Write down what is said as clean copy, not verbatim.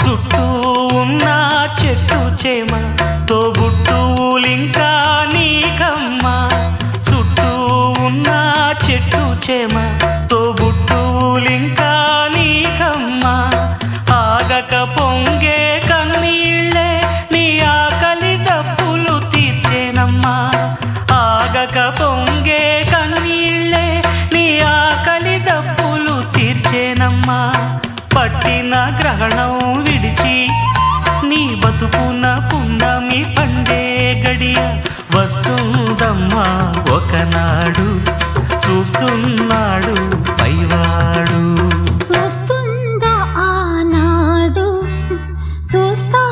చుట్టూ ఉన్న చెట్టు చేమ తోబుట్టువులింకా నీకమ్మా. చుట్టూ ఉన్న చెట్టు చేమ తోబుట్టువులింకా నీకమ్మా. ఆగక పొంగే కన్నీళ్ళే నీ ఆకలి దప్పులు తీర్చేనమ్మా. ఆగక పొంగే కన్నీళ్ళే నీ ఆకలి దప్పులు తీర్చేనమ్మా. పట్టిన గ్రహణం విడిచి నీ బతుకున పున్నమి పండే గడియ వస్తుందమ్మా ఒకనాడు. చూస్తున్నాడు పైవాడు. వస్తుందా ఆనాడు, చూస్తా